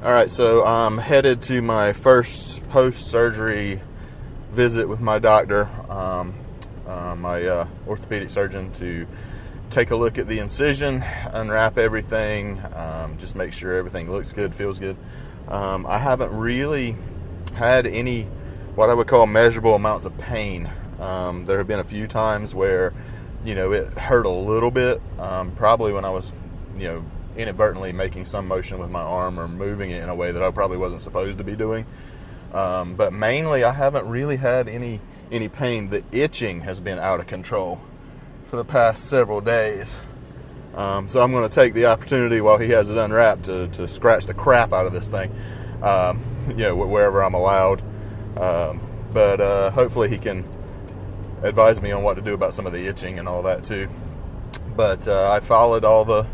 All right, so I'm headed to my first post-surgery visit with my doctor, my orthopedic surgeon, to take a look at the incision, unwrap everything, just make sure everything looks good, feels good. I haven't really had any what I would call measurable amounts of pain. There have been a few times where, it hurt a little bit, probably when I was, inadvertently making some motion with my arm or moving it in a way that I probably wasn't supposed to be doing. But mainly I haven't really had any pain. The itching has been out of control for the past several days. So I'm going to take the opportunity while he has it unwrapped to scratch the crap out of this thing, wherever I'm allowed. But hopefully he can advise me on what to do about some of the itching and all that too. But I followed all the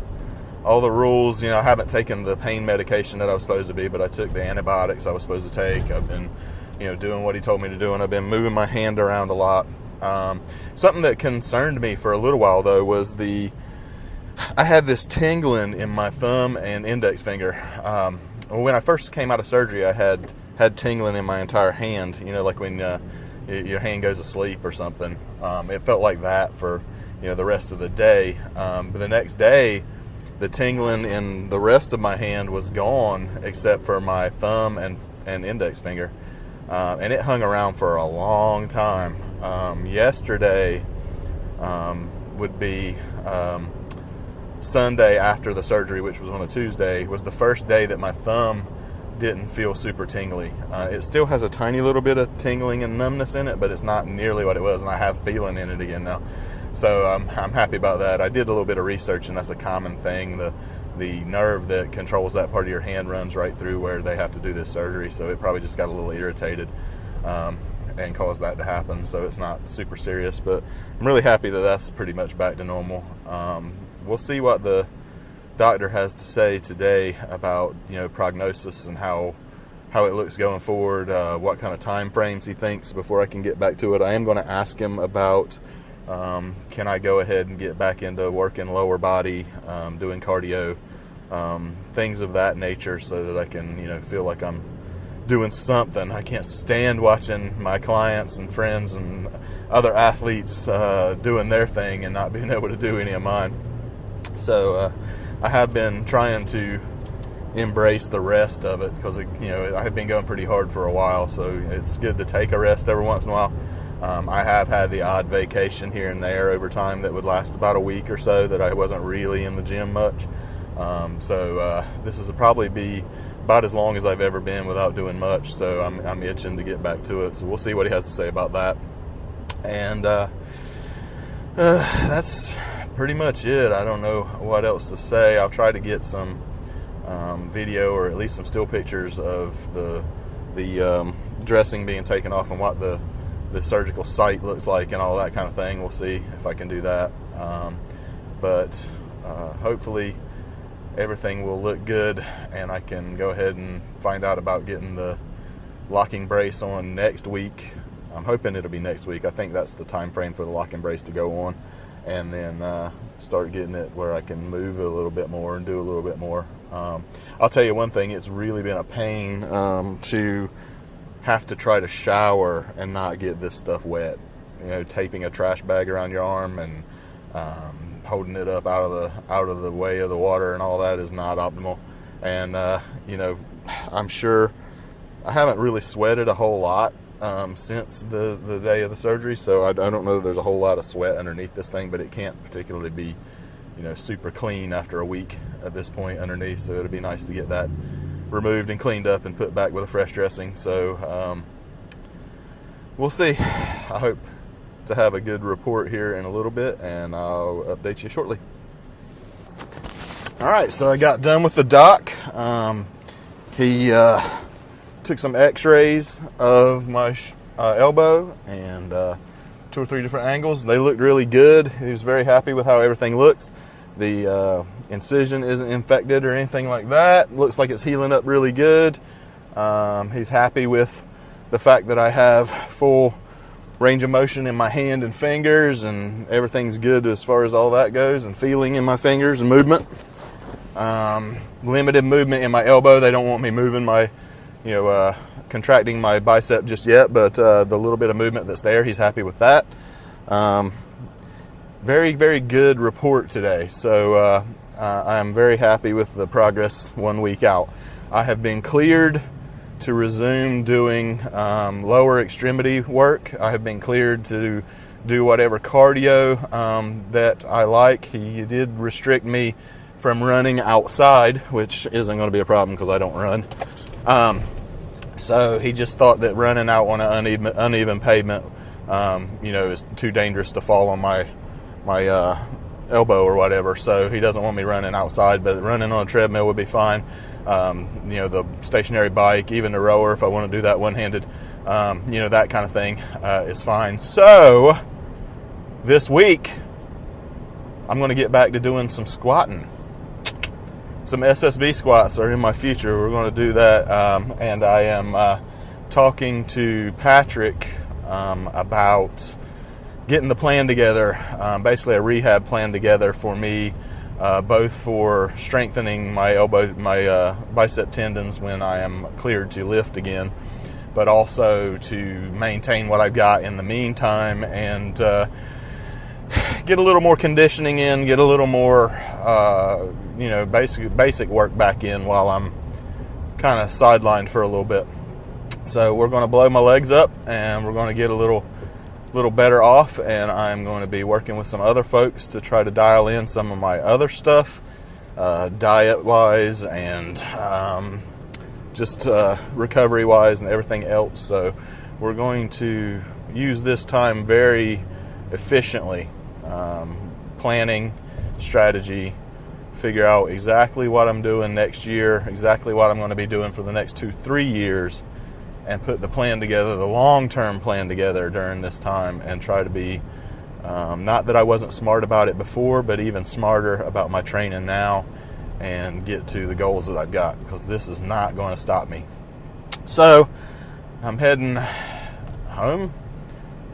rules. I haven't taken the pain medication that I was supposed to be, but I took the antibiotics I was supposed to take. I've been, doing what he told me to do, and I've been moving my hand around a lot. Something that concerned me for a little while though was I had this tingling in my thumb and index finger. When I first came out of surgery, I had tingling in my entire hand. Like when your hand goes asleep or something. It felt like that for the rest of the day. But the next day, the tingling in the rest of my hand was gone, except for my thumb and index finger. And it hung around for a long time. Yesterday would be Sunday after the surgery, which was on a Tuesday, was the first day that my thumb didn't feel super tingly. It still has a tiny little bit of tingling and numbness in it, but it's not nearly what it was, and I have feeling in it again now. So I'm happy about that. I did a little bit of research, and that's a common thing. The nerve that controls that part of your hand runs right through where they have to do this surgery, so it probably just got a little irritated and caused that to happen. So it's not super serious, but I'm really happy that that's pretty much back to normal. We'll see what the doctor has to say today about prognosis and how it looks going forward, what kind of time frames he thinks before I can get back to it. I am going to ask him about can I go ahead and get back into working lower body, doing cardio, things of that nature, so that I can feel like I'm doing something. I can't stand watching my clients and friends and other athletes doing their thing and not being able to do any of mine. So I have been trying to embrace the rest of it, because I have been going pretty hard for a while, so it's good to take a rest every once in a while. I have had the odd vacation here and there over time that would last about a week or so that I wasn't really in the gym much. So this is probably be about as long as I've ever been without doing much, so I'm itching to get back to it. So we'll see what he has to say about that. And that's pretty much it. I don't know what else to say. I'll try to get some video, or at least some still pictures of the dressing being taken off and what the surgical site looks like and all that kind of thing. We'll see if I can do that. But hopefully everything will look good, and I can go ahead and find out about getting the locking brace on next week. I'm hoping it'll be next week. I think that's the time frame for the locking brace to go on, and then start getting it where I can move it a little bit more and do a little bit more. I'll tell you one thing, it's really been a pain to have to try to shower and not get this stuff wet. Taping a trash bag around your arm and holding it up out of the way of the water and all that is not optimal. And I'm sure I haven't really sweated a whole lot since the day of the surgery, so I don't know that there's a whole lot of sweat underneath this thing, but it can't particularly be super clean after a week at this point underneath, so it'd be nice to get that removed and cleaned up and put back with a fresh dressing. So we'll see. I hope to have a good report here in a little bit, and I'll update you shortly. All right, so I got done with the doc. He took some x-rays of my elbow and 2 or 3 different angles. They looked really good. He was very happy with how everything looks. The incision isn't infected or anything like that. Looks like it's healing up really good. He's happy with the fact that I have full range of motion in my hand and fingers, and everything's good as far as all that goes, and feeling in my fingers and movement. Limited movement in my elbow. They don't want me moving my, contracting my bicep just yet, but the little bit of movement that's there, he's happy with that. Very, very good report today. So I'm very happy with the progress 1 week out. I have been cleared to resume doing lower extremity work. I have been cleared to do whatever cardio that I like. He did restrict me from running outside, which isn't going to be a problem because I don't run. So he just thought that running out on an uneven pavement, is too dangerous to fall on my elbow or whatever. So he doesn't want me running outside, but running on a treadmill would be fine. The stationary bike, even the rower, if I want to do that one-handed, that kind of thing is fine. So this week, I'm going to get back to doing some squatting. Some SSB squats are in my future. We're going to do that. And I am talking to Patrick about getting the plan together, basically a rehab plan together for me, both for strengthening my bicep tendons when I am cleared to lift again, but also to maintain what I've got in the meantime and get a little more conditioning in, get a little more, basic work back in while I'm kind of sidelined for a little bit. So we're going to blow my legs up and we're going to get a little better off, and I'm going to be working with some other folks to try to dial in some of my other stuff, diet-wise and just recovery-wise and everything else. So we're going to use this time very efficiently, planning, strategy, figure out exactly what I'm doing next year, exactly what I'm going to be doing for the next 2-3 years, and put the plan together, the long-term plan together during this time, and try to be, not that I wasn't smart about it before, but even smarter about my training now and get to the goals that I've got, because this is not going to stop me. So I'm heading home.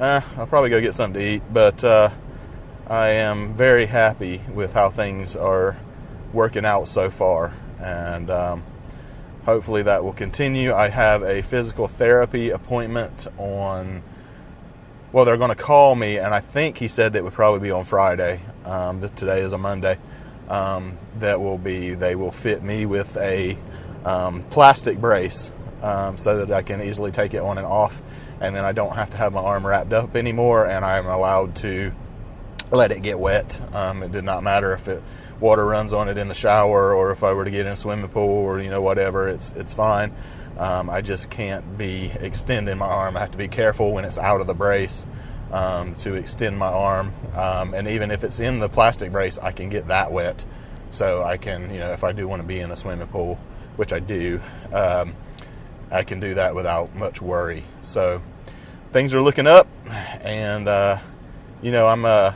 I'll probably go get something to eat, but I am very happy with how things are working out so far, and hopefully that will continue. I have a physical therapy appointment they're going to call me, and I think he said it would probably be on Friday. Today is a Monday. They will fit me with a plastic brace so that I can easily take it on and off, and then I don't have to have my arm wrapped up anymore, and I'm allowed to let it get wet. It did not matter if water runs on it in the shower or if I were to get in a swimming pool or whatever, it's fine. I just can't be extending my arm. I have to be careful when it's out of the brace to extend my arm, and even if it's in the plastic brace, I can get that wet, so I can, if I do want to be in a swimming pool, which I do, I can do that without much worry. So things are looking up, and I'm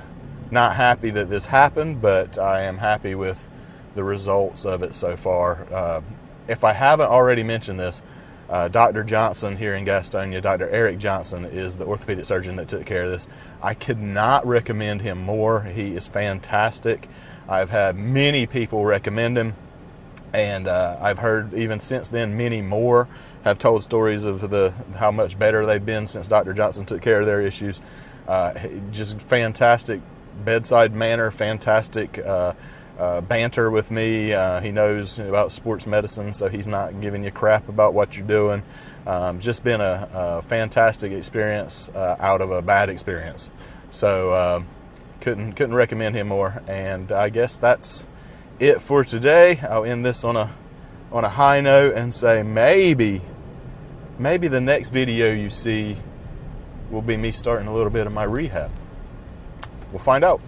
not happy that this happened, but I am happy with the results of it so far. If I haven't already mentioned this, Dr. Johnson here in Gastonia, Dr. Eric Johnson, is the orthopedic surgeon that took care of this. I could not recommend him more. He is fantastic. I've had many people recommend him, and I've heard even since then many more have told stories of how much better they've been since Dr. Johnson took care of their issues. Just fantastic bedside manner, fantastic banter with me. He knows about sports medicine, so he's not giving you crap about what you're doing. Just been a fantastic experience out of a bad experience. So couldn't recommend him more. And I guess that's it for today. I'll end this on a high note and say maybe the next video you see will be me starting a little bit of my rehab. We'll find out.